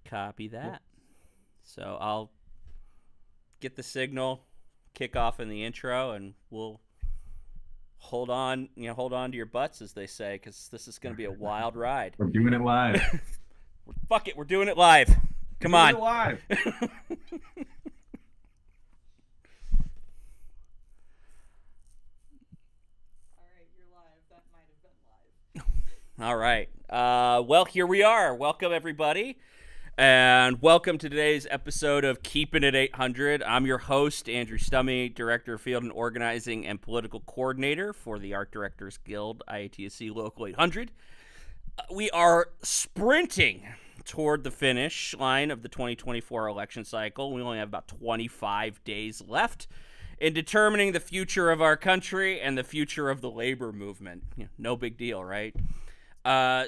Copy that. So I'll get the signal, kick off in the intro, and we'll hold on to your butts, as they say, because this is going to be a wild ride. We're doing it live. Fuck it, we're doing it live. We're Come doing on. it live. All right. Well, here we are. Welcome, everybody. And welcome to today's episode of Keepin at 800. I'm your host, Andrew Stummy, Director of Field and Organizing and Political Coordinator for the Art Directors Guild, IATSC Local 800. We are sprinting toward the finish line of the 2024 election cycle. We only have about 25 days left in determining the future of our country and the future of the labor movement. No big deal, right?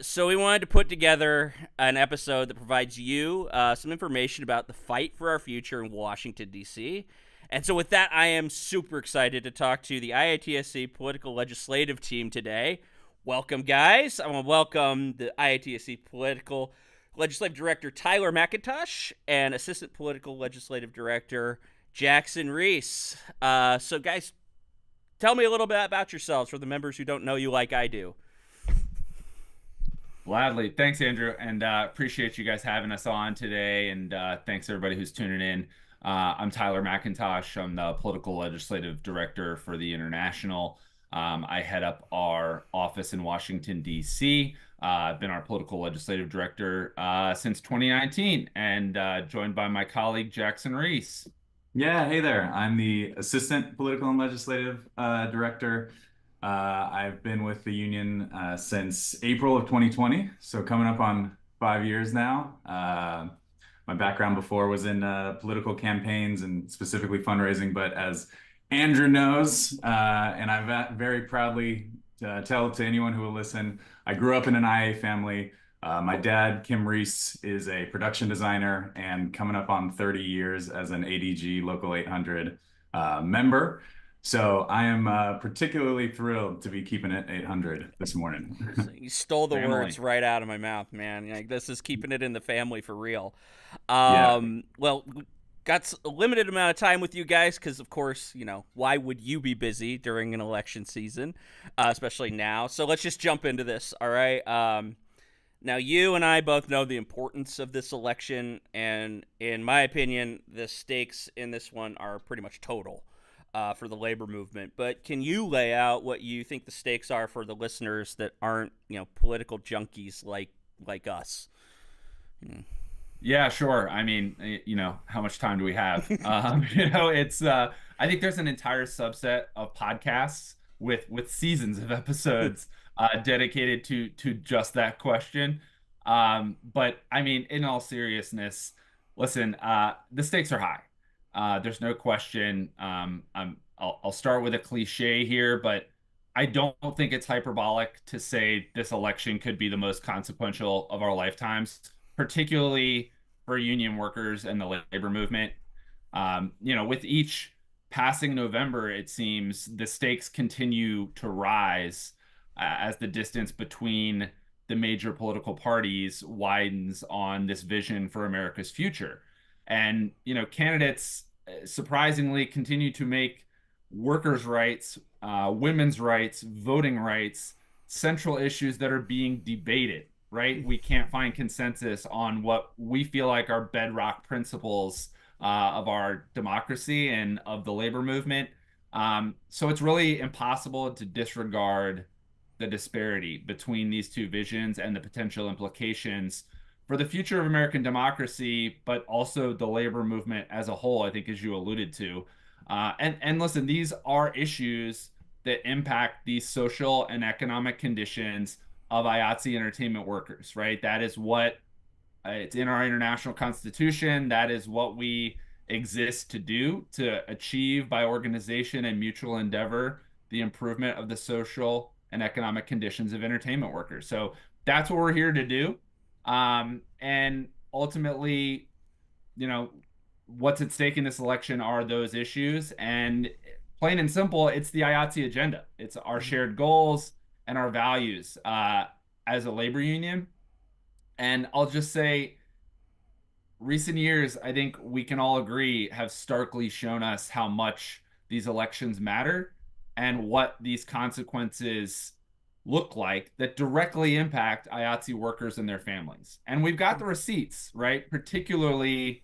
So we wanted to put together an episode that provides you some information about the fight for our future in Washington, D.C. And so with that, I am super excited to talk to the IATSC Political Legislative team today. Welcome, guys. I want to welcome the IATSC Political Legislative Director Tyler McIntosh and Assistant Political Legislative Director Jackson Reese. So, guys, tell me a little bit about yourselves for the members who don't know you like I do. Gladly. Thanks, Andrew. And appreciate you guys having us on today. And thanks, everybody who's tuning in. I'm Tyler McIntosh. I'm the Political Legislative Director for the International. I head up our office in Washington, D.C. I've been our Political Legislative Director since 2019 and joined by my colleague, Jackson Reese. Yeah, hey there. I'm the Assistant Political and Legislative Director. I've been with the union since April of 2020, so coming up on 5 years now. My background before was in political campaigns and specifically fundraising, but as Andrew knows, and I very proudly tell to anyone who will listen, I grew up in an IA family. My dad, Kim Reese, is a production designer and coming up on 30 years as an ADG Local 800 member. So I am particularly thrilled to be keeping it 800 this morning. You stole the Family. words right out of my mouth, man. Like, this is keeping it in the family for real. Yeah. Well, we got a limited amount of time with you guys because, of course, why would you be busy during an election season, especially now? So let's just jump into this, all right? Now, you and I both know the importance of this election, and in my opinion, the stakes in this one are pretty much total. For the labor movement, but can you lay out what you think the stakes are for the listeners that aren't, political junkies like us? Yeah, sure. I mean, how much time do we have? It's I think there's an entire subset of podcasts with seasons of episodes dedicated to just that question. But I mean, in all seriousness, listen, the stakes are high. There's no question. I'll start with a cliche here, but I don't think it's hyperbolic to say this election could be the most consequential of our lifetimes, particularly for union workers and the labor movement. With each passing November, it seems the stakes continue to rise as the distance between the major political parties widens on this vision for America's future. And, candidates surprisingly continue to make workers' rights, women's rights, voting rights, central issues that are being debated, right? We can't find consensus on what we feel like are bedrock principles of our democracy and of the labor movement. So it's really impossible to disregard the disparity between these two visions and the potential implications for the future of American democracy, but also the labor movement as a whole, I think, as you alluded to. And listen, these are issues that impact the social and economic conditions of IATSE entertainment workers, right? That is what it's in our international constitution. That is what we exist to do, to achieve by organization and mutual endeavor the improvement of the social and economic conditions of entertainment workers. So that's what we're here to do. And ultimately, what's at stake in this election are those issues. And plain and simple, it's the IATSE agenda. It's our shared goals and our values as a labor union. And I'll just say, recent years, I think we can all agree, have starkly shown us how much these elections matter and what these consequences look like that directly impact IATSE workers and their families. And we've got the receipts, right? Particularly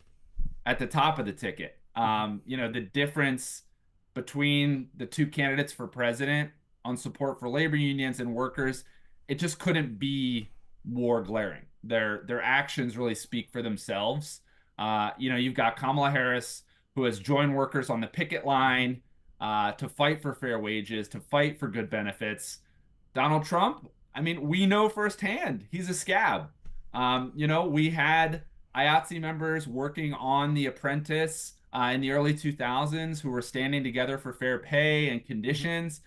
at the top of the ticket. The difference between the two candidates for president on support for labor unions and workers, it just couldn't be more glaring. Their actions really speak for themselves. You've got Kamala Harris, who has joined workers on the picket line to fight for fair wages, to fight for good benefits. Donald Trump, I mean, we know firsthand he's a scab. We had IATSE members working on The Apprentice in the early 2000s who were standing together for fair pay and Mm-hmm. conditions,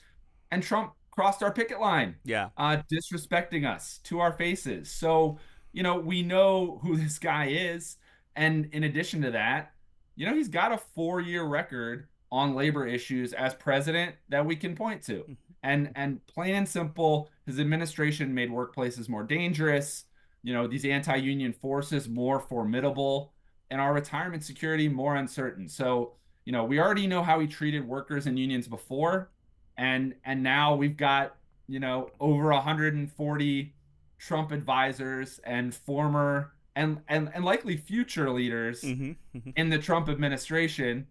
and Trump crossed our picket line, Yeah. disrespecting us to our faces. So, we know who this guy is. And in addition to that, he's got a 4-year record on labor issues as president that we can point to. And plain and simple, his administration made workplaces more dangerous, these anti-union forces more formidable, and our retirement security more uncertain. So, we already know how he treated workers and unions before, and now we've got, over 140 Trump advisors and former and likely future leaders Mm-hmm. Mm-hmm. in the Trump administration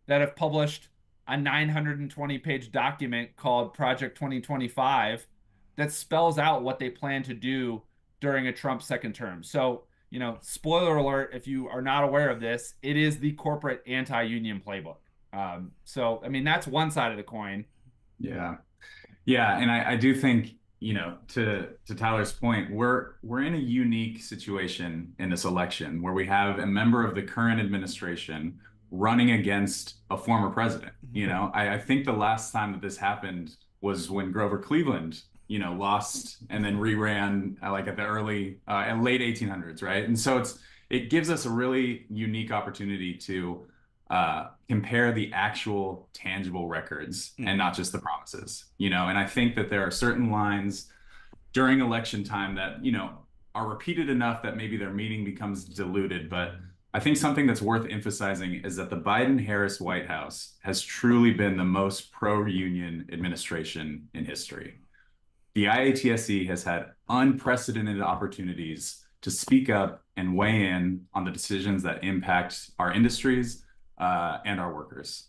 that have published a 920-page document called Project 2025 that spells out what they plan to do during a Trump second term. So, spoiler alert, if you are not aware of this, it is the corporate anti-union playbook. So, I mean, that's one side of the coin. Yeah. Yeah, and I do think, to Tyler's point, we're in a unique situation in this election where we have a member of the current administration running against a former president. I think the last time that this happened was when Grover Cleveland, lost and then reran like at the late 1800s, right? And so it gives us a really unique opportunity to compare the actual tangible records and Mm-hmm. not just the promises, and I think that there are certain lines during election time that, are repeated enough that maybe their meaning becomes diluted. But I think something that's worth emphasizing is that the Biden-Harris White House has truly been the most pro-union administration in history. The IATSE has had unprecedented opportunities to speak up and weigh in on the decisions that impact our industries and our workers.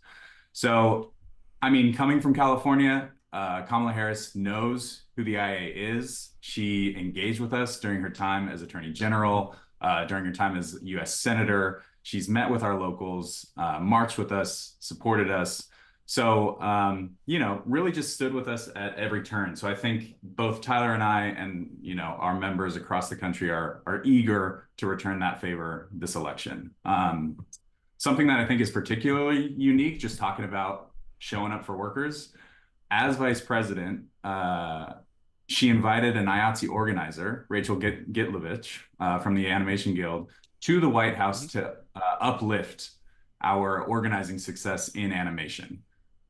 So, I mean, coming from California, Kamala Harris knows who the IA is. She engaged with us during her time as Attorney General, during her time as U.S. Senator. She's met with our locals, marched with us, supported us. So, really just stood with us at every turn. So I think both Tyler and I and, our members across the country are eager to return that favor this election. Something that I think is particularly unique, just talking about showing up for workers. As vice president, she invited an IATSE organizer, Rachel Gitlovich, from the Animation Guild, to the White House to uplift our organizing success in animation.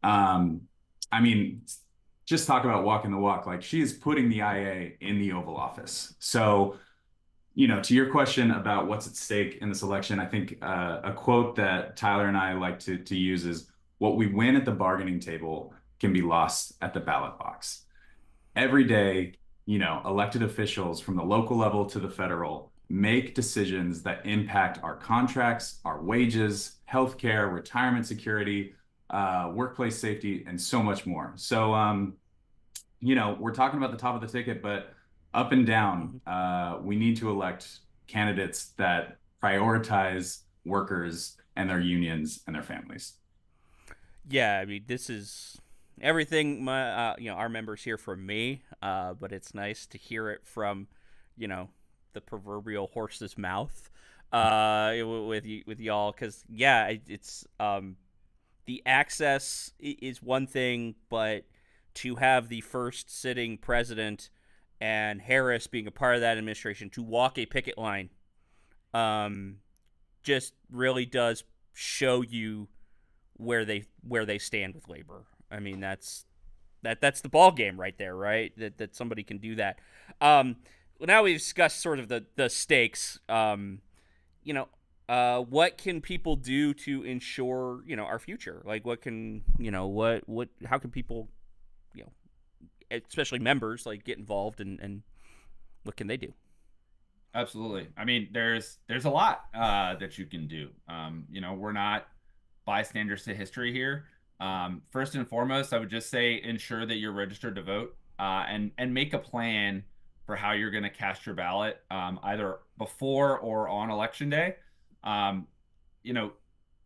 I mean, just talk about walking the walk. Like, she is putting the IA in the Oval Office. So, to your question about what's at stake in this election, I think a quote that Tyler and I like to use is, "What we win at the bargaining table can be lost at the ballot box." Every day, elected officials from the local level to the federal make decisions that impact our contracts, our wages, healthcare, retirement security, workplace safety, and so much more. So, we're talking about the top of the ticket, but up and down, we need to elect candidates that prioritize workers and their unions and their families. Yeah, I mean, this is everything our members hear from me, but it's nice to hear it from, the proverbial horse's mouth, with y'all, because it's the access is one thing, but to have the first sitting president and Harris being a part of that administration to walk a picket line, just really does show you where they stand with labor. I mean, that's the ball game right there, right? That somebody can do that. Well, now we've discussed sort of the stakes. what can people do to ensure, our future? Like, what can, how can people, you know, especially members, like, get involved, and what can they do? Absolutely. I mean, there's a lot that you can do. We're not bystanders to history here. First and foremost, I would just say ensure that you're registered to vote, and make a plan for how you're going to cast your ballot, either before or on election day. Um, you know,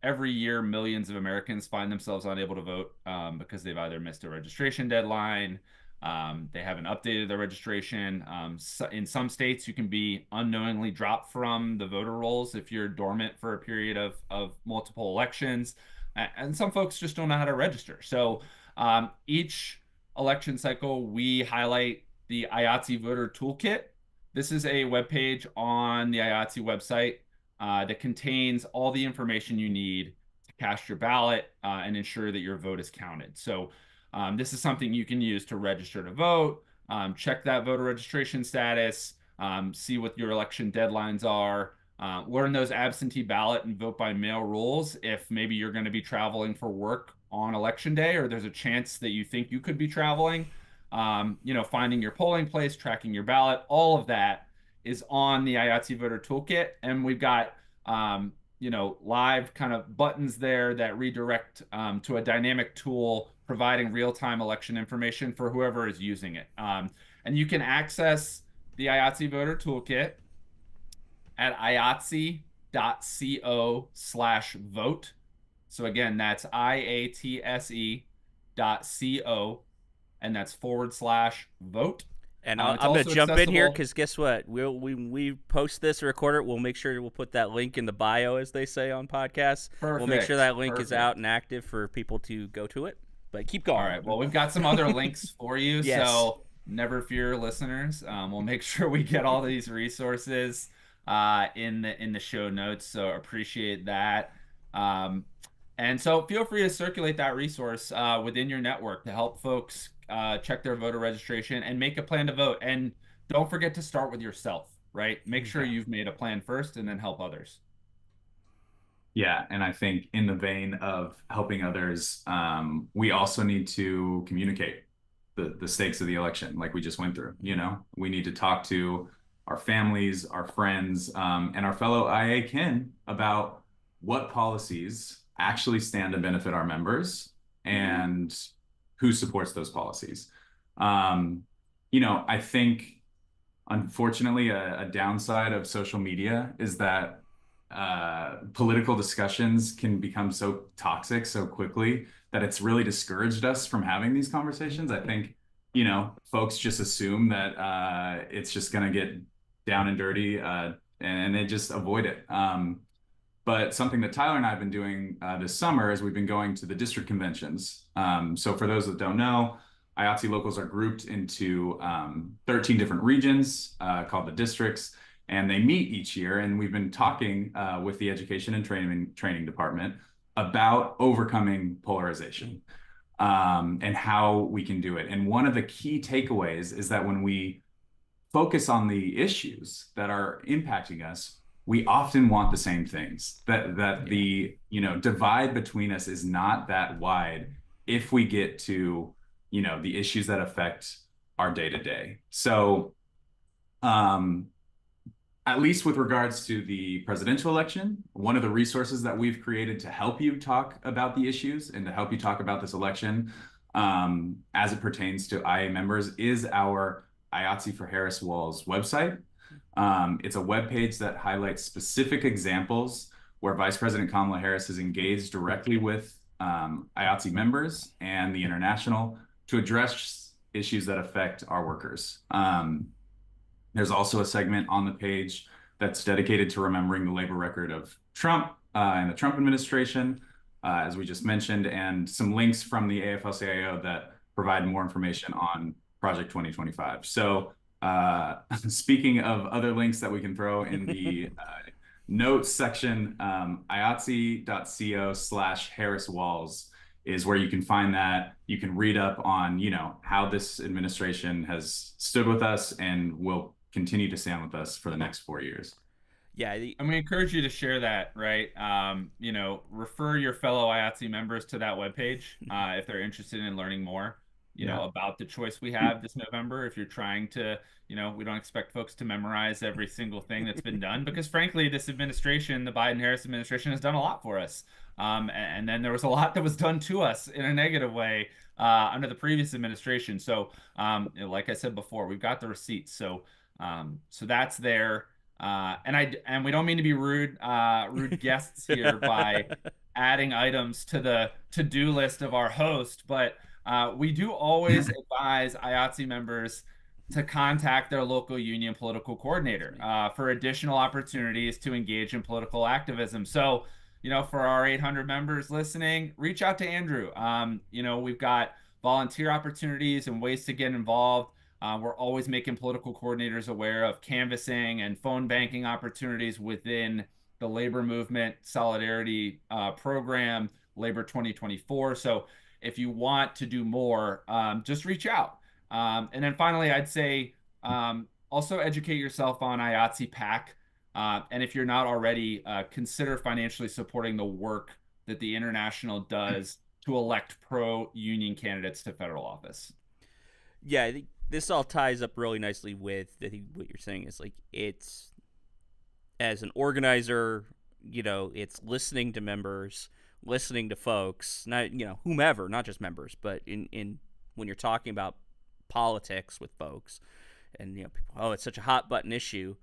every year millions of Americans find themselves unable to vote, because they've either missed a registration deadline, they haven't updated their registration. In some states, you can be unknowingly dropped from the voter rolls if you're dormant for a period of multiple elections. And some folks just don't know how to register. So each election cycle, we highlight the IATSE Voter Toolkit. This is a webpage on the IATSE website that contains all the information you need to cast your ballot and ensure that your vote is counted. So this is something you can use to register to vote, check that voter registration status, see what your election deadlines are, learn those absentee ballot and vote by mail rules if maybe you're going to be traveling for work on election day, or there's a chance that you think you could be traveling. Finding your polling place, tracking your ballot, all of that is on the IATSE Voter Toolkit. And we've got live kind of buttons there that redirect to a dynamic tool providing real-time election information for whoever is using it. And you can access the IATSE Voter Toolkit at iatse.co/vote. So again, that's IATSE.co, and that's /vote. And I'm going to jump in here because guess what? We post this, record it. We'll make sure we'll put that link in the bio, as they say on podcasts. Perfect. We'll make sure that link is out and active for people to go to it. But keep going. All right. Well, we've got some other links for you. Yes. So never fear, listeners. We'll make sure we get all these resources in the show notes. So appreciate that. And so feel free to circulate that resource within your network to help folks check their voter registration and make a plan to vote. And don't forget to start with yourself, right? Make sure you've made a plan first and then help others. Yeah, and I think in the vein of helping others, we also need to communicate the stakes of the election like we just went through. We need to talk to our families, our friends, and our fellow IA kin about what policies actually stand to benefit our members and who supports those policies. I think, unfortunately, a downside of social media is that political discussions can become so toxic so quickly that it's really discouraged us from having these conversations. I think, folks just assume that it's just going to get down and dirty and they just avoid it. But something that Tyler and I have been doing this summer is we've been going to the district conventions. So for those that don't know, IATSE locals are grouped into 13 different regions called the districts, and they meet each year. And we've been talking with the education and training department about overcoming polarization and how we can do it. And one of the key takeaways is that when we focus on the issues that are impacting us, we often want the same things, that the divide between us is not that wide if we get to the issues that affect our day-to-day. So at least with regards to the presidential election, one of the resources that we've created to help you talk about the issues and to help you talk about this election as it pertains to IA members is our IATSE for Harris Walls website. It's a webpage that highlights specific examples where Vice President Kamala Harris has engaged directly with IATSE members and the international to address issues that affect our workers. There's also a segment on the page that's dedicated to remembering the labor record of Trump and the Trump administration, as we just mentioned, and some links from the AFL-CIO that provide more information on Project 2025. So speaking of other links that we can throw in the notes section, iatse.co/Harris Walls is where you can find that. You can read up on, how this administration has stood with us and will continue to stand with us for the next 4 years. Yeah, And we encourage you to share that, right? Refer your fellow IATSE members to that webpage if they're interested in learning more, Yeah. about the choice we have this November. If you're trying to, we don't expect folks to memorize every single thing that's been done because, frankly, this administration, the Biden-Harris administration, has done a lot for us. And then there was a lot that was done to us in a negative way under the previous administration. So, like I said before, we've got the receipts. So that's there. And we don't mean to be rude guests here by adding items to the to-do list of our host, but we do always advise IATSE members to contact their local union political coordinator for additional opportunities to engage in political activism. So, for our 800 members listening, reach out to Andrew. We've got volunteer opportunities and ways to get involved. We're always making political coordinators aware of canvassing and phone banking opportunities within the labor movement solidarity program, Labor 2024. So if you want to do more, just reach out. And then finally, I'd say also educate yourself on IATSE PAC. And if you're not already, consider financially supporting the work that the International does to elect pro-union candidates to federal office. Yeah, I think this all ties up really nicely with, I think what you're saying is like, it's, as an organizer, it's listening to members, listening to folks, not, whomever, not just members, but in when you're talking about politics with folks, and people, oh, it's such a hot button issue,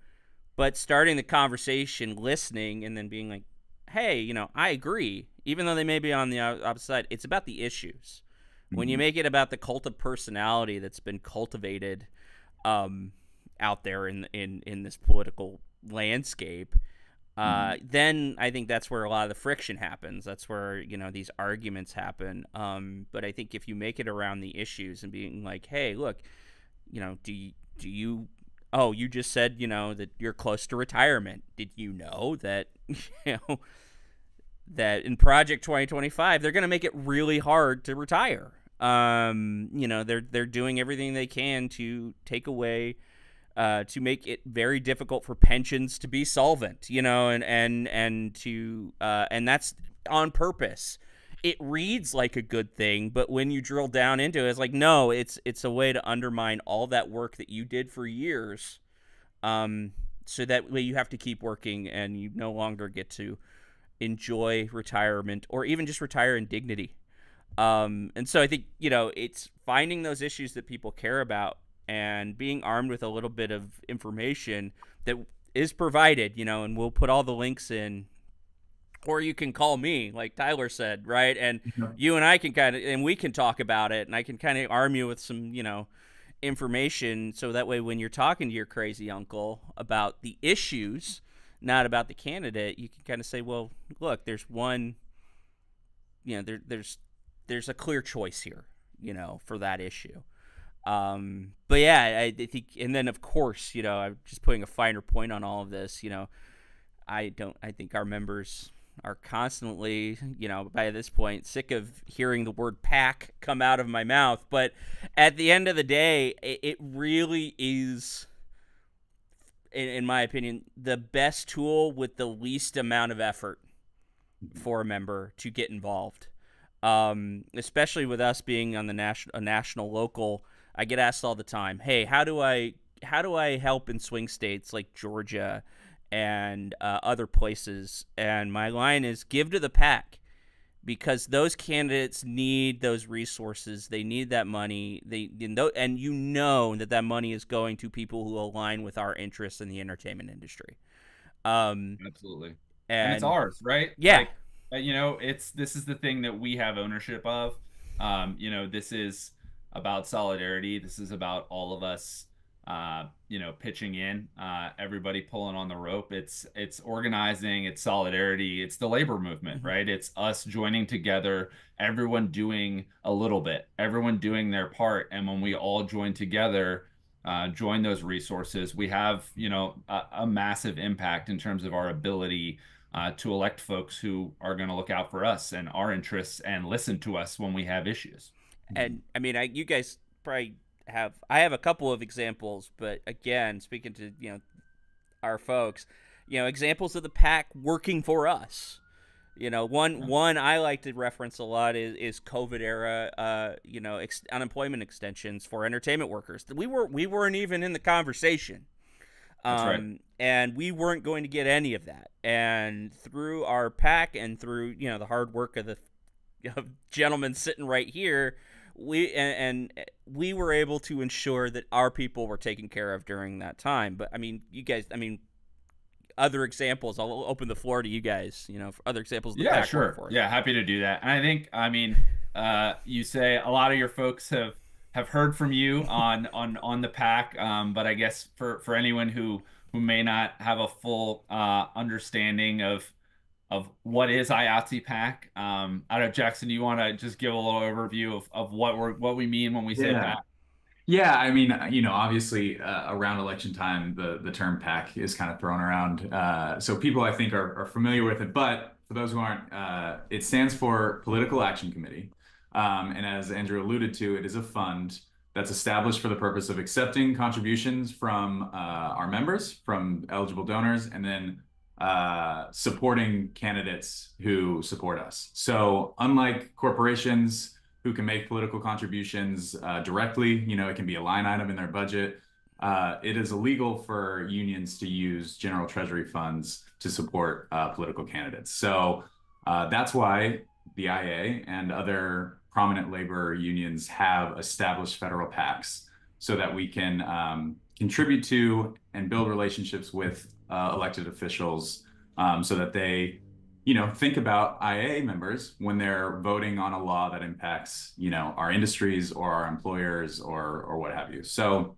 but starting the conversation, listening, and then being like, hey, I agree, even though they may be on the opposite side. It's about the issues. When you make it about the cult of personality that's been cultivated out there in this political landscape, then I think that's where a lot of the friction happens. That's where these arguments happen. But I think if you make it around the issues and being like, hey, look, do you? Oh, you just said that you're close to retirement. Did you know that that in Project 2025 they're going to make it really hard to retire? They're doing everything they can to take away, to make it very difficult for pensions to be solvent, and that's on purpose. It reads like a good thing, but when you drill down into it, it's like, no, it's a way to undermine all that work that you did for years. So that way you have to keep working and you no longer get to enjoy retirement or even just retire in dignity. And so I think, it's finding those issues that people care about and being armed with a little bit of information that is provided, and we'll put all the links in, or you can call me, like Tyler said, right? And you and I can and we can talk about it, and I can kind of arm you with some, information. So that way, when you're talking to your crazy uncle about the issues, not about the candidate, you can kind of say, well, look, there's one, there's a clear choice here, for that issue. But yeah, I think, and then of course, I'm just putting a finer point on all of this. I think our members are constantly, by this point, sick of hearing the word PAC come out of my mouth. But at the end of the day, it really is, in my opinion, the best tool with the least amount of effort for a member to get involved. Especially with us being on a national local, I get asked all the time, hey, how do I help in swing states like Georgia and other places? And my line is, give to the PAC, because those candidates need those resources. They need that money. And that money is going to people who align with our interests in the entertainment industry. Absolutely. And it's ours, right? Yeah. This is the thing that we have ownership of. This is about solidarity. This is about all of us, pitching in, everybody pulling on the rope. It's organizing, it's solidarity, it's the labor movement, right? It's us joining together, everyone doing a little bit, everyone doing their part. And when we all join together, join those resources, we have, a massive impact in terms of our ability to elect folks who are going to look out for us and our interests and listen to us when we have issues. And I mean, you guys probably I have a couple of examples, but again, speaking to, our folks, examples of the PAC working for us. One I like to reference a lot is COVID era, unemployment extensions for entertainment workers. We weren't even in the conversation, That's right. and we weren't going to get any of that. And through our PAC and through the hard work of the gentleman sitting right here, we were able to ensure that our people were taken care of during that time. But I mean, you guys, other examples. I'll open the floor to you guys. For other examples of the Yeah, PAC sure. workforce. Yeah, happy to do that. And I think, you say a lot of your folks have heard from you on the pack, but I guess for anyone who may not have a full understanding of what is IATSE pack, I don't know, Jackson, do you want to just give a little overview of what we mean when we say Yeah. pack? Yeah, I mean, obviously, around election time, the term PAC is kind of thrown around. So people, I think, are familiar with it. But for those who aren't, it stands for Political Action Committee. And as Andrew alluded to, it is a fund that's established for the purpose of accepting contributions from our members, from eligible donors, and then supporting candidates who support us. So unlike corporations who can make political contributions directly. It can be a line item in their budget. It is illegal for unions to use general treasury funds to support political candidates. So that's why the IA and other prominent labor unions have established federal PACs so that we can contribute to and build relationships with elected officials so that they think about IA members when they're voting on a law that impacts, our industries or our employers or what have you. So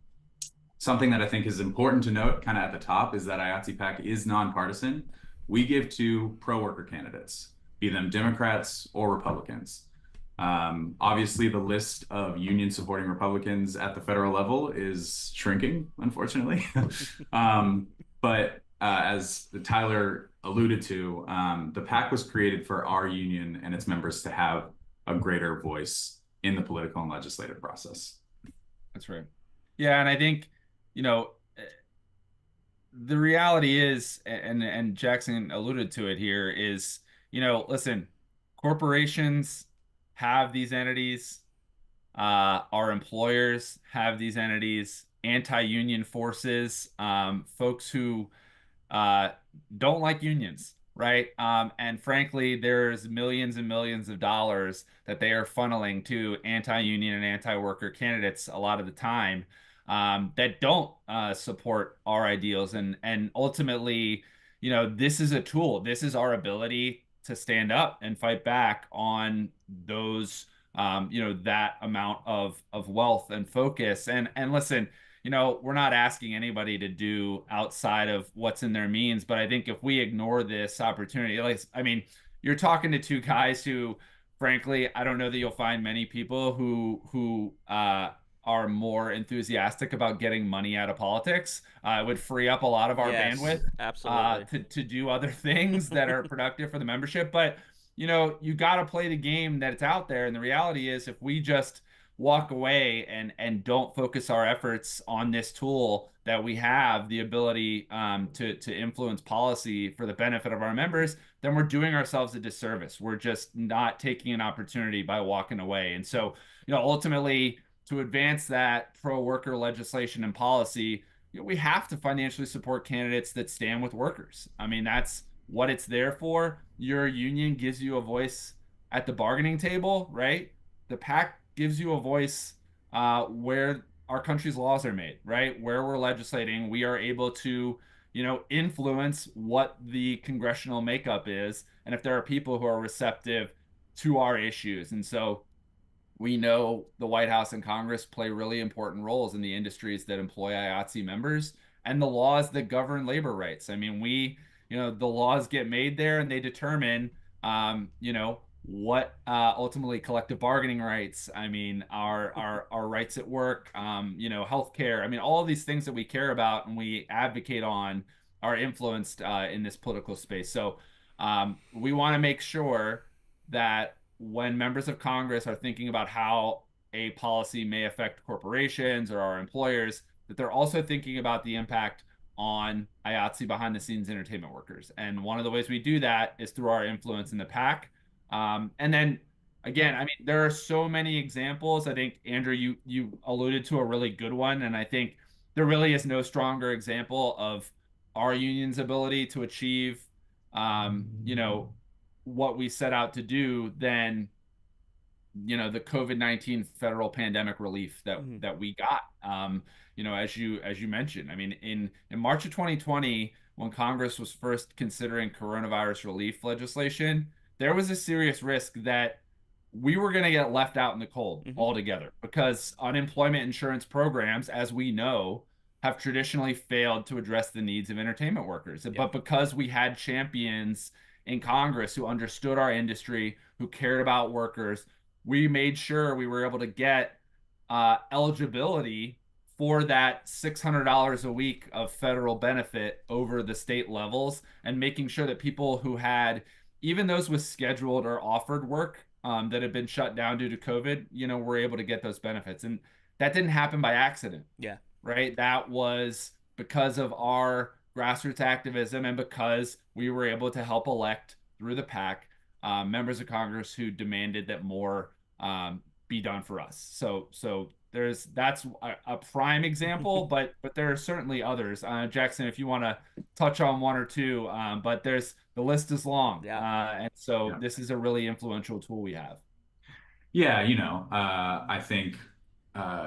something that I think is important to note kind of at the top is that IATSE PAC is nonpartisan. We give to pro-worker candidates, be them Democrats or Republicans. Obviously, the list of union supporting Republicans at the federal level is shrinking, unfortunately. But as Tyler alluded to, the PAC was created for our union and its members to have a greater voice in the political and legislative process. That's right. Yeah, and I think, the reality is, and Jackson alluded to it here, is, listen, corporations have these entities, our employers have these entities, anti-union forces, folks who uh, don't like unions, right? And frankly, there's millions and millions of dollars that they are funneling to anti-union and anti-worker candidates a lot of the time, that don't support our ideals. And ultimately, this is a tool. This is our ability to stand up and fight back on those, that amount of wealth and focus. And listen, we're not asking anybody to do outside of what's in their means, but I think if we ignore this opportunity, you're talking to two guys who, frankly, I don't know that you'll find many people who are more enthusiastic about getting money out of politics. It would free up a lot of our Yes, bandwidth absolutely. to do other things that are productive for the membership. But you got to play the game that it's out there, and the reality is, if we just walk away and don't focus our efforts on this tool that we have the ability to influence policy for the benefit of our members, then we're doing ourselves a disservice. We're just not taking an opportunity by walking away. And so, ultimately, to advance that pro-worker legislation and policy, we have to financially support candidates that stand with workers. I mean, that's what it's there for. Your union gives you a voice at the bargaining table, right? The PAC gives you a voice where our country's laws are made, right? Where we're legislating, we are able to, influence what the congressional makeup is, and if there are people who are receptive to our issues. And so we know the White House and Congress play really important roles in the industries that employ IATSE members and the laws that govern labor rights. I mean, the laws get made there and they determine, what ultimately collective bargaining rights. I mean, our rights at work, healthcare. I mean, all of these things that we care about and we advocate on are influenced in this political space. So we want to make sure that when members of Congress are thinking about how a policy may affect corporations or our employers, that they're also thinking about the impact on IATSE behind the scenes entertainment workers. And one of the ways we do that is through our influence in the pack. And then again, I mean, there are so many examples. I think Andrew, you alluded to a really good one, and I think there really is no stronger example of our union's ability to achieve, what we set out to do than the COVID-19 federal pandemic relief that Mhm. that we got. As you mentioned, I mean, in March of 2020, when Congress was first considering coronavirus relief legislation, there was a serious risk that we were going to get left out in the cold Mhm. altogether because unemployment insurance programs, as we know, have traditionally failed to address the needs of entertainment workers. Yeah. But because we had champions in Congress who understood our industry, who cared about workers, we made sure we were able to get eligibility for that $600 a week of federal benefit over the state levels, and making sure that people who had, even those with scheduled or offered work that had been shut down due to COVID, were able to get those benefits. And that didn't happen by accident, Yeah. right? That was because of our grassroots activism and because we were able to help elect through the PAC members of Congress who demanded that more be done for us. So that's a prime example, but there are certainly others. Jackson, if you want to touch on one or two, but the list is long, Yeah. and so Yeah. this is a really influential tool we have. Yeah, I think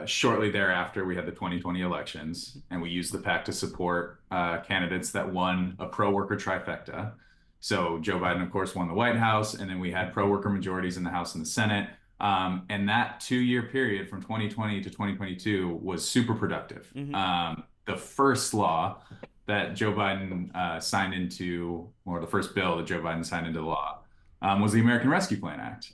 shortly thereafter we had the 2020 elections, and we used the PAC to support candidates that won a pro-worker trifecta. So Joe Biden, of course, won the White House, and then we had pro-worker majorities in the House and the Senate. And that 2-year period from 2020 to 2022 was super productive. Mhm. The first law that Joe Biden signed into, or the first bill that Joe Biden signed into law, was the American Rescue Plan Act.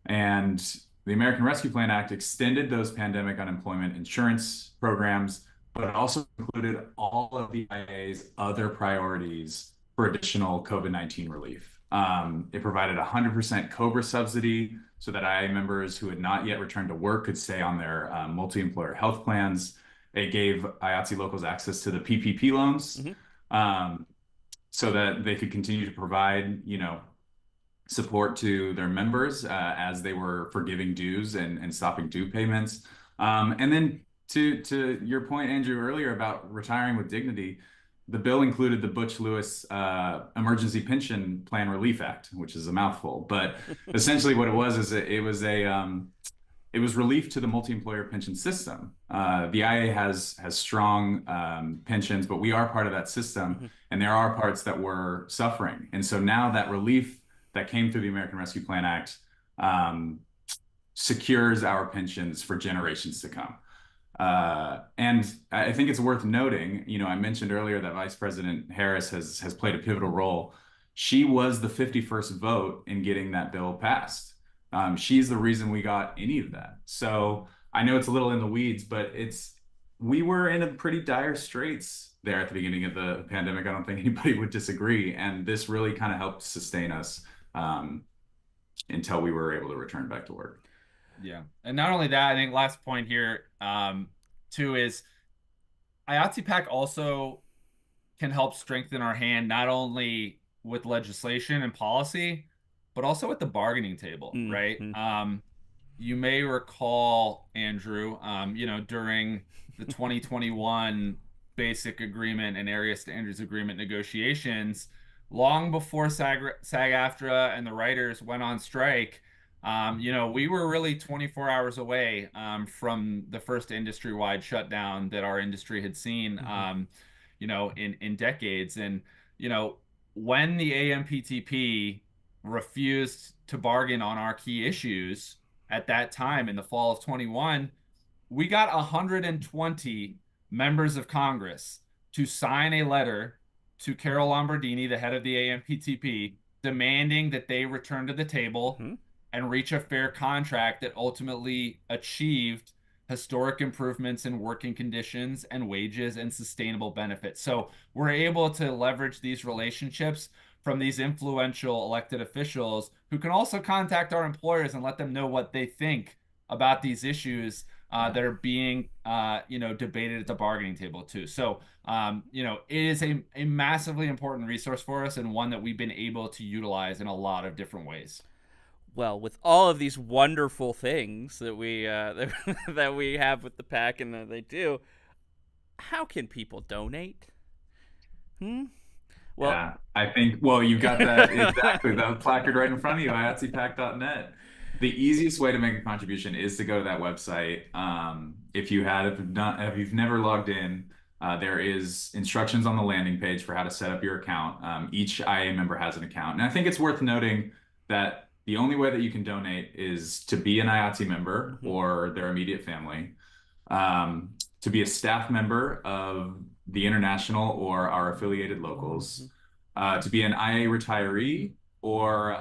And the American Rescue Plan Act extended those pandemic unemployment insurance programs, but it also included all of the IA's other priorities for additional COVID-19 relief. It provided 100% COBRA subsidy so that IA members who had not yet returned to work could stay on their multi-employer health plans. It gave IATSE locals access to the PPP loans, Mhm. um, so that they could continue to provide, support to their members as they were forgiving dues and stopping due payments. And then to your point, Andrew, earlier about retiring with dignity, the bill included the Butch Lewis Emergency Pension Plan Relief Act, which is a mouthful. But essentially, what it was is it was relief to the multi-employer pension system. The IA has strong pensions, but we are part of that system, Mhm. and there are parts that were suffering. And so now that relief that came through the American Rescue Plan Act secures our pensions for generations to come. And I think it's worth noting, I mentioned earlier that Vice President Harris has played a pivotal role. She was the 51st vote in getting that bill passed. She's the reason we got any of that. So I know it's a little in the weeds, but we were in a pretty dire straits there at the beginning of the pandemic. I don't think anybody would disagree. And this really kind of helped sustain us until we were able to return back to work. Yeah. And not only that, I think last point here, too, is IATSE PAC also can help strengthen our hand not only with legislation and policy, but also at the bargaining table, right? Mhm. You may recall, Andrew, during the 2021 Basic Agreement and Area Standards Agreement negotiations, long before SAG-AFTRA and the writers went on strike, we were really 24 hours away from the first industry-wide shutdown that our industry had seen, Mhm. in decades. And, when the AMPTP refused to bargain on our key issues at that time in the fall of 21, we got 120 members of Congress to sign a letter to Carol Lombardini, the head of the AMPTP, demanding that they return to the table Mhm. and reach a fair contract that ultimately achieved historic improvements in working conditions and wages and sustainable benefits. So we're able to leverage these relationships from these influential elected officials who can also contact our employers and let them know what they think about these issues. that are being debated at the bargaining table too. So it is a massively important resource for us, and one that we've been able to utilize in a lot of different ways. Well, with all of these wonderful things that we that we have with the pack and that they do, how can people donate? Well, Yeah, I think, well, you've got that exactly, the placard right in front of you, iotcpack.net. The easiest way to make a contribution is to go to that website. If you've never logged in, there is instructions on the landing page for how to set up your account. Each IA member has an account. And I think it's worth noting that the only way that you can donate is to be an IATSE member or their immediate family, to be a staff member of the international or our affiliated locals, to be an IA retiree or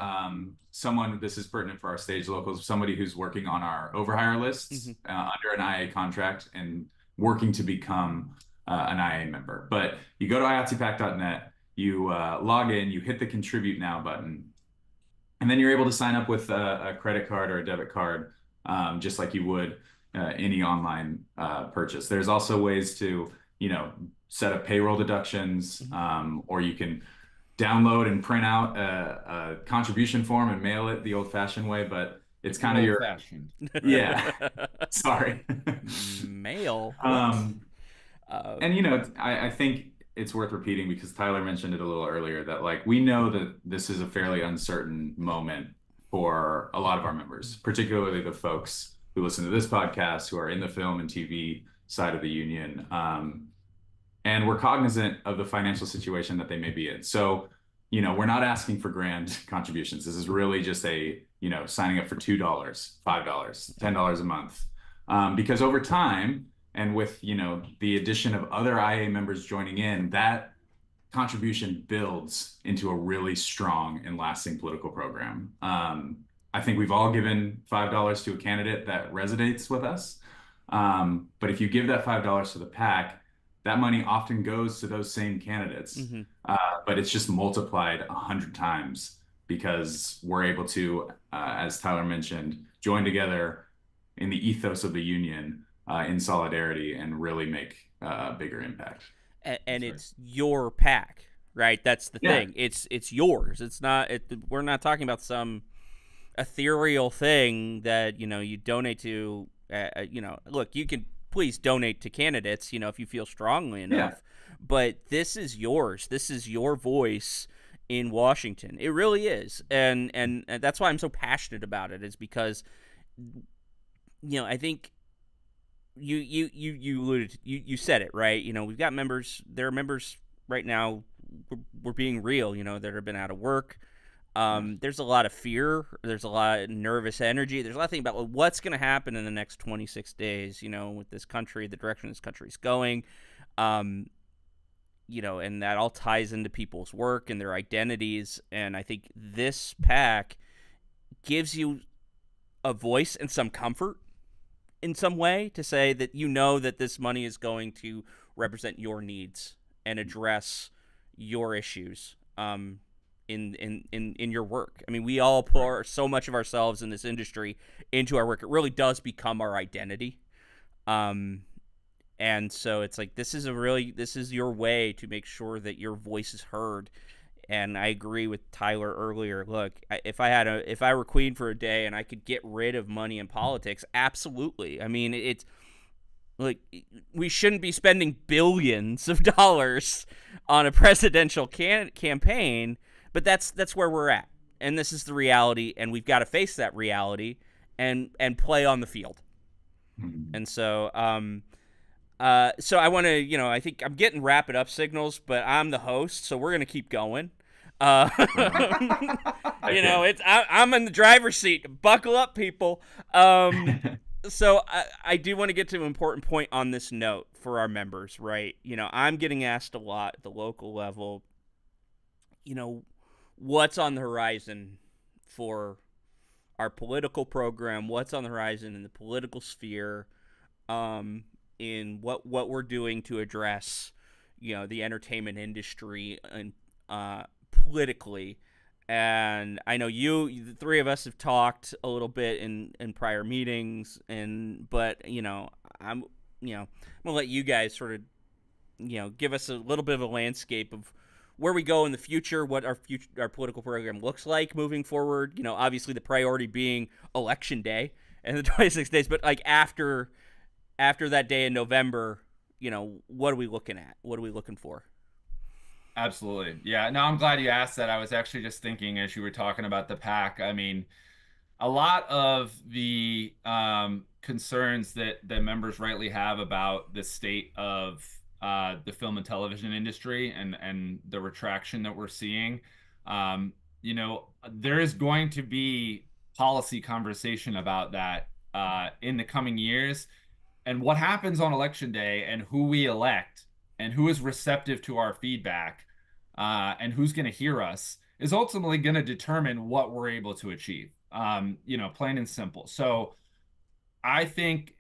someone, this is pertinent for our stage locals, somebody who's working on our overhire lists under an IA contract and working to become an IA member. But you go to iotcpack.net, you log in, you hit the contribute now button, and then you're able to sign up with a credit card or a debit card, just like you would any online purchase. There's also ways to, set up payroll deductions, or you can download and print out a contribution form and mail it the old-fashioned way, but it's kind of your Old-fashioned. Yeah. Sorry. Mail. And I think it's worth repeating because Tyler mentioned it a little earlier that like we know that this is a fairly uncertain moment for a lot of our members, particularly the folks who listen to this podcast, who are in the film and TV side of the union. And we're cognizant of the financial situation that they may be in. So, we're not asking for grand contributions. This is really just signing up for $2, $5, $10 a month. Because over time, and with, the addition of other IA members joining in, that contribution builds into a really strong and lasting political program. I think we've all given $5 to a candidate that resonates with us. But if you give that $5 to the PAC, that money often goes to those same candidates. But it's just multiplied 100 times because we're able to, as Tyler mentioned, join together in the ethos of the union in solidarity and really make a bigger impact. And it's your pack, right? That's the thing. It's yours. It's not. We're not talking about some ethereal thing that you donate to. Look, you can please donate to candidates. If you feel strongly enough. But this is yours. This is your voice in Washington. It really is, and that's why I'm so passionate about it. Is because I think you alluded, you said it right. We've got members. There are members right now. We're being real. That have been out of work. There's a lot of fear. There's a lot of nervous energy. There's a lot of things about what's going to happen in the next 26 days. With this country, the direction this country's going. And that all ties into people's work and their identities. And I think this pack gives you a voice and some comfort in some way to say that that this money is going to represent your needs and address your issues in your work. I mean, we all pour so much of ourselves in this industry into our work. It really does become our identity. And so it's like this is your way to make sure that your voice is heard. And I agree with Tyler earlier. Look, if I were queen for a day and I could get rid of money in politics, absolutely. I mean, it's like we shouldn't be spending billions of dollars on a presidential campaign, but that's where we're at. And this is the reality, and we've got to face that reality and play on the field. And so so I want to, I think I'm getting wrap it up signals, but I'm the host, so we're going to keep going. It's I'm in the driver's seat. Buckle up, people. So I do want to get to an important point on this note for our members, right? I'm getting asked a lot at the local level, what's on the horizon for our political program? What's on the horizon in the political sphere? In what we're doing to address, the entertainment industry and politically. and I know the three of us have talked a little bit in prior meetings, but I'm I'm gonna let you guys sort of give us a little bit of a landscape of where we go in the future, what our political program looks like moving forward. Obviously the priority being election day and the 26 days, but like after that day in November, what are we looking at? What are we looking for? Absolutely. Yeah. No, I'm glad you asked that. I was actually just thinking as you were talking about the pack. I mean, a lot of the concerns that members rightly have about the state of the film and television industry and the retraction that we're seeing, there is going to be policy conversation about that in the coming years. And what happens on election day and who we elect and who is receptive to our feedback and who's going to hear us is ultimately going to determine what we're able to achieve. Plain and simple. So I think,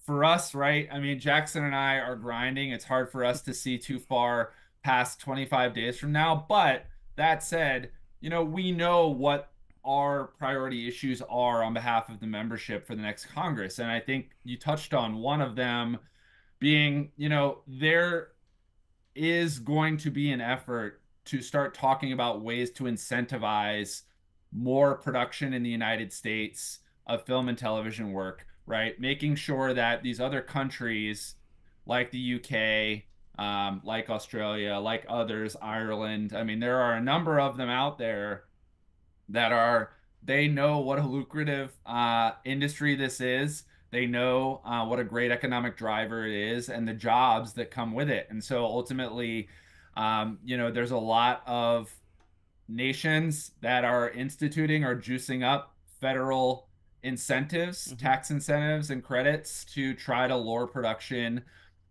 for us, right? I mean, Jackson and I are grinding. It's hard for us to see too far past 25 days from now. But that said, we know what our priority issues are on behalf of the membership for the next Congress. And I think you touched on one of them being, there is going to be an effort to start talking about ways to incentivize more production in the United States of film and television work, right? Making sure that these other countries like the UK, like Australia, like others, Ireland, I mean, there are a number of them out there that they know what a lucrative industry this is. They know what a great economic driver it is and the jobs that come with it. And so ultimately, there's a lot of nations that are instituting or juicing up federal incentives, Mm-hmm. tax incentives, and credits to try to lure production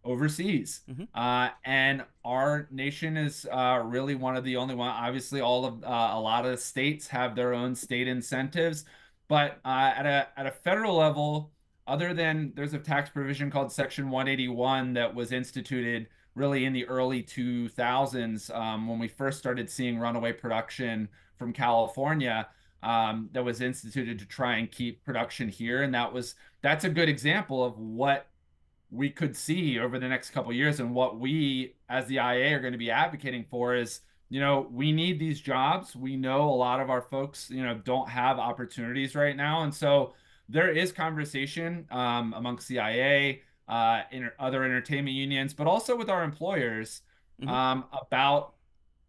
overseas. Mm-hmm. And our nation is really one of the only one. Obviously, all of a lot of states have their own state incentives, but at a federal level, other than there's a tax provision called Section 181 that was instituted really in the early 2000s when we first started seeing runaway production from California. That was instituted to try and keep production here, and that's a good example of what we could see over the next couple of years. And what we as the IA are going to be advocating for is, we need these jobs. We know a lot of our folks, don't have opportunities right now. And so there is conversation amongst the IA, other entertainment unions, but also with our employers Mm-hmm. about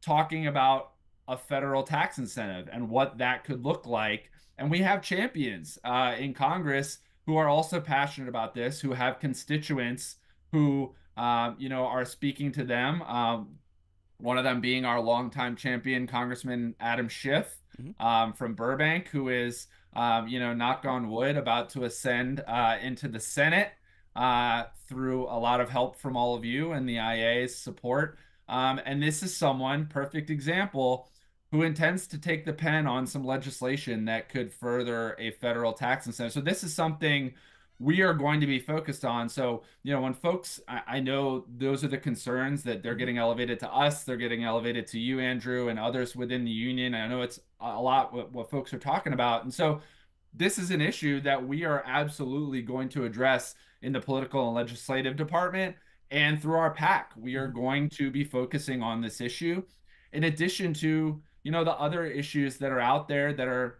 talking about a federal tax incentive and what that could look like. And we have champions in Congress who are also passionate about this, who have constituents who, are speaking to them. One of them being our longtime champion, Congressman Adam Schiff Mm-hmm. from Burbank, who is, knock on wood, about to ascend into the Senate through a lot of help from all of you and the IA's support. And this is someone, perfect example, who intends to take the pen on some legislation that could further a federal tax incentive. So this is something we are going to be focused on. So, when folks, I know those are the concerns that they're getting elevated to us, they're getting elevated to you, Andrew, and others within the union. I know it's a lot what folks are talking about. And so this is an issue that we are absolutely going to address in the political and legislative department and through our PAC. We are going to be focusing on this issue in addition to, the other issues that are out there that are,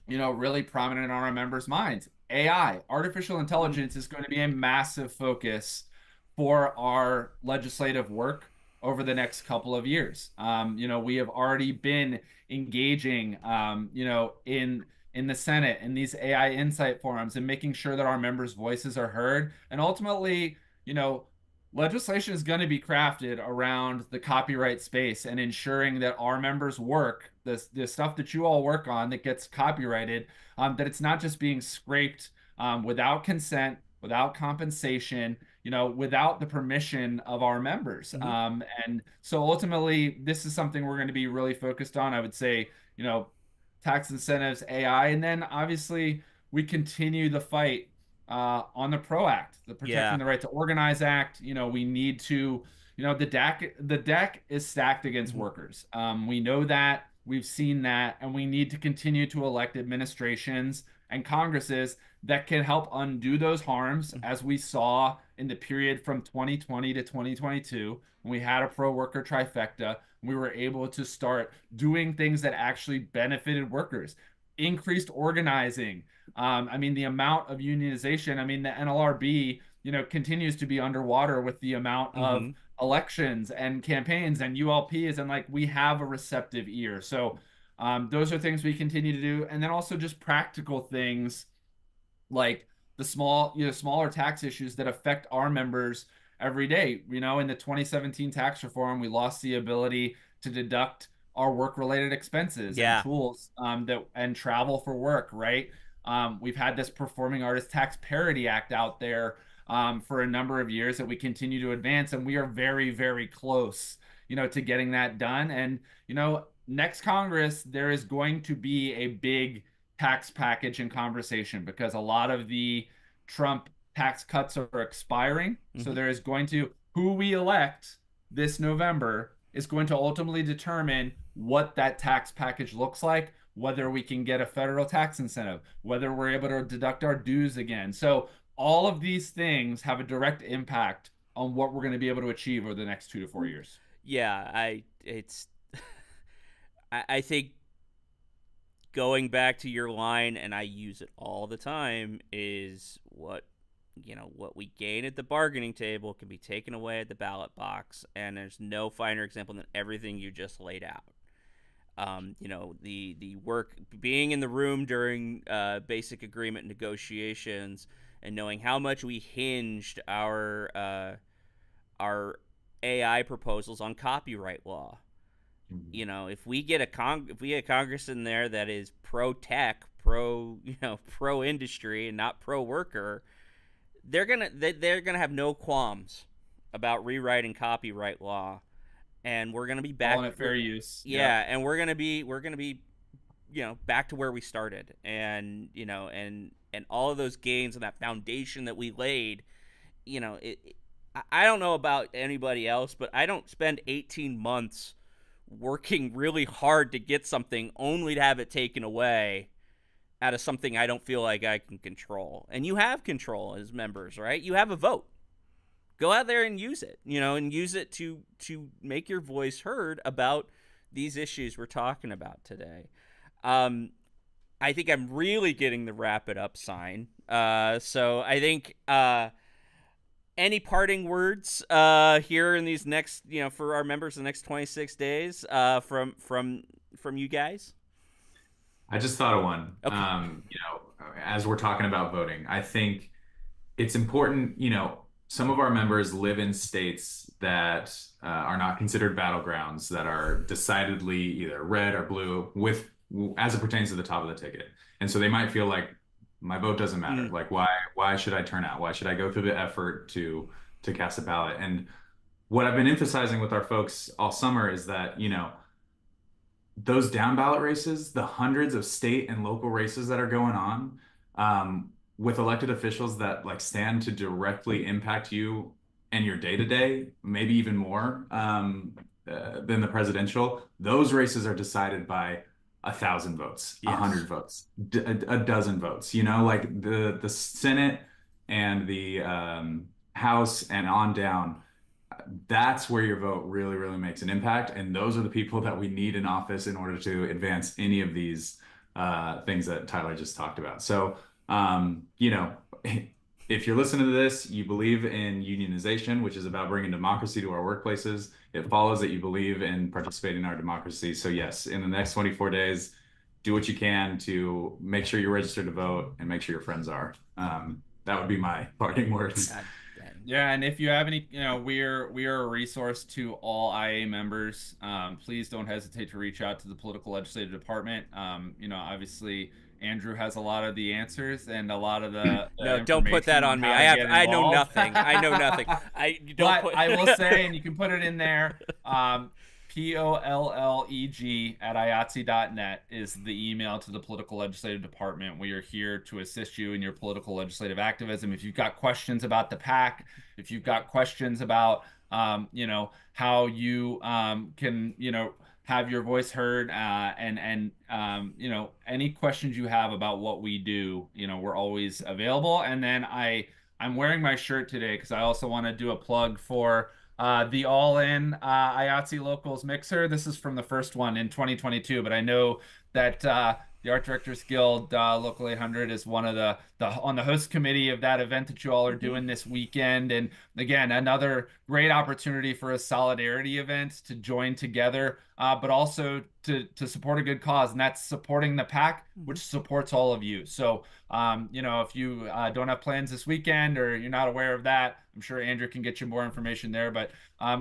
really prominent on our members' minds. AI, artificial intelligence, is going to be a massive focus for our legislative work over the next couple of years. We have already been engaging, in the Senate in these AI insight forums and making sure that our members' voices are heard. And ultimately, legislation is going to be crafted around the copyright space and ensuring that our members' work, the stuff that you all work on that gets copyrighted, that it's not just being scraped without consent, without compensation, without the permission of our members. Mm-hmm. And so ultimately, this is something we're going to be really focused on. I would say, tax incentives, AI, and then obviously we continue the fight on the PRO Act, the Yeah. Protecting the Right to Organize Act. We need to, the deck is stacked against Mm-hmm. workers. We know that We've seen that, and we need to continue to elect administrations and Congresses that can help undo those harms, as we saw in the period from 2020 to 2022 when we had a pro worker trifecta. We were able to start doing things that actually benefited workers, increased organizing. I mean, the amount of unionization, I mean, the NLRB, continues to be underwater with the amount of Mm-hmm. elections and campaigns and ULPs, and like we have a receptive ear. So those are things we continue to do. And then also just practical things like the smaller tax issues that affect our members every day. In the 2017 tax reform, we lost the ability to deduct our work-related expenses and Yeah. tools that and travel for work, right? We've had this Performing Artist Tax Parity Act out there for a number of years that we continue to advance, and we are very, very close, to getting that done. And next Congress, there is going to be a big tax package in conversation because a lot of the Trump tax cuts are expiring. So Mm-hmm. there is going to, who we elect this November is going to ultimately determine what that tax package looks like, whether we can get a federal tax incentive, whether we're able to deduct our dues again. So all of these things have a direct impact on what we're going to be able to achieve over the next 2 to 4 years. Yeah, I think going back to your line, and I use it all the time, is what we gain at the bargaining table can be taken away at the ballot box, and there's no finer example than everything you just laid out. The work, being in the room during basic agreement negotiations, and knowing how much we hinged our AI proposals on copyright law. If we get a Congress in there that is pro tech, pro industry, and not pro worker, they're gonna have no qualms about rewriting copyright law, and we're gonna be back. Calling it fair use. Yeah, and we're gonna be back to where we started, and all of those gains and that foundation that we laid. I don't know about anybody else, but I don't spend 18 months working really hard to get something only to have it taken away out of something I don't feel like I can control. And you have control as members, right? You have a vote. Go out there and use it, and use it to make your voice heard about these issues we're talking about today. I think I'm really getting the wrap it up sign. So I think any parting words here in these next, for our members the next 26 days from you guys? I just thought of one. Okay. As we're talking about voting, I think it's important, some of our members live in states that are not considered battlegrounds, that are decidedly either red or blue as it pertains to the top of the ticket. And so they might feel like my vote doesn't matter. Like, why should I turn out? Why should I go through the effort to cast a ballot? And what I've been emphasizing with our folks all summer is that, those down ballot races, the hundreds of state and local races that are going on, with elected officials that like stand to directly impact you and your day to day, maybe even more than the presidential, those races are decided by 1,000 votes, Yes. 100 votes, a dozen votes. Like the Senate and the House and on down. That's where your vote really, really makes an impact. And those are the people that we need in office in order to advance any of these things that Tyler just talked about. So, if you're listening to this, you believe in unionization, which is about bringing democracy to our workplaces. It follows that you believe in participating in our democracy. So yes, in the next 24 days, do what you can to make sure you're registered to vote and make sure your friends are. That would be my parting words. Yeah, and if you have any, we are a resource to all IA members. Please don't hesitate to reach out to the political legislative department. Obviously Andrew has a lot of the answers and a lot the no, don't put that on me. I know nothing. I know nothing. I will say, and you can put it in there. polleg@iatsi.net is the email to the political legislative department. We are here to assist you in your political legislative activism. If you've got questions about the PAC, if you've got questions about, how you can, have your voice heard, and you know, any questions you have about what we do, you know, we're always available. And then I'm wearing my shirt today because I also want to do a plug for the All-In IATSE Locals Mixer. This is from the first one in 2022, but I know that the Art Directors Guild Local 800 is one of the on the host committee of that event that you all are doing this weekend. And again, another great opportunity for a solidarity event to join together, but also to support a good cause, and that's supporting the pack, which supports all of you. So, you know, if you don't have plans this weekend or you're not aware of that, I'm sure Andrew can get you more information there. But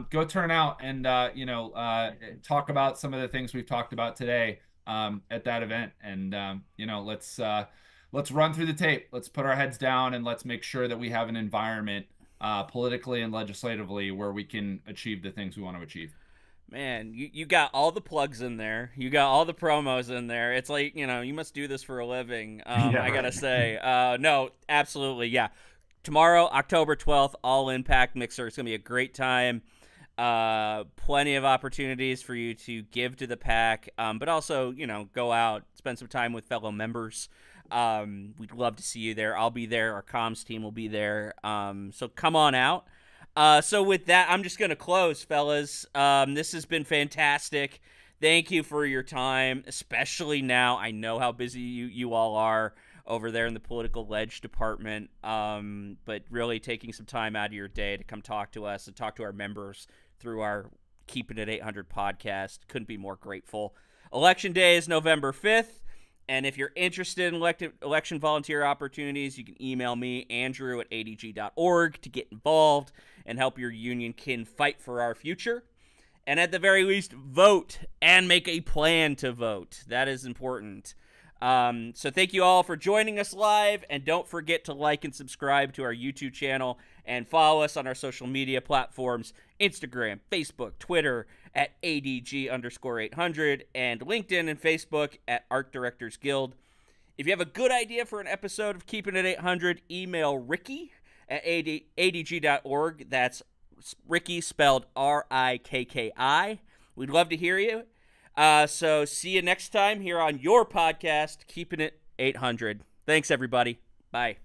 go turn out and you know, talk about some of the things we've talked about today at that event. And you know, let's run through the tape. Let's put our heads down and let's make sure that we have an environment politically and legislatively where we can achieve the things we want to achieve. Man, you got all the plugs in there. You got all the promos in there. It's like, you know, you must do this for a living. Yeah, I gotta right. say, no, absolutely, yeah. Tomorrow, October 12th, All Impact Mixer. It's gonna be a great time. Plenty of opportunities for you to give to the pack, but also, you know, go out, spend some time with fellow members. We'd love to see you there. I'll be there. Our comms team will be there. So come on out. So with that, I'm just going to close, fellas. This has been fantastic. Thank you for your time, especially now. I know how busy you all are over there in the political ledge department, but really taking some time out of your day to come talk to us and talk to our members through our Keepin' It 800 podcast. Couldn't be more grateful. Election day is November 5th. And if you're interested in election volunteer opportunities, you can email me, Andrew at adg.org, to get involved and help your union kin fight for our future. And at the very least, vote and make a plan to vote. That is important. So thank you all for joining us live. And don't forget to like and subscribe to our YouTube channel and follow us on our social media platforms, Instagram, Facebook, Twitter, at ADG_800, and LinkedIn and Facebook at Art Directors Guild. If you have a good idea for an episode of Keepin' It 800, email Ricky at adg.org. That's Ricky spelled RIKKI. We'd love to hear you. So see you next time here on your podcast, Keepin' It 800. Thanks, everybody. Bye.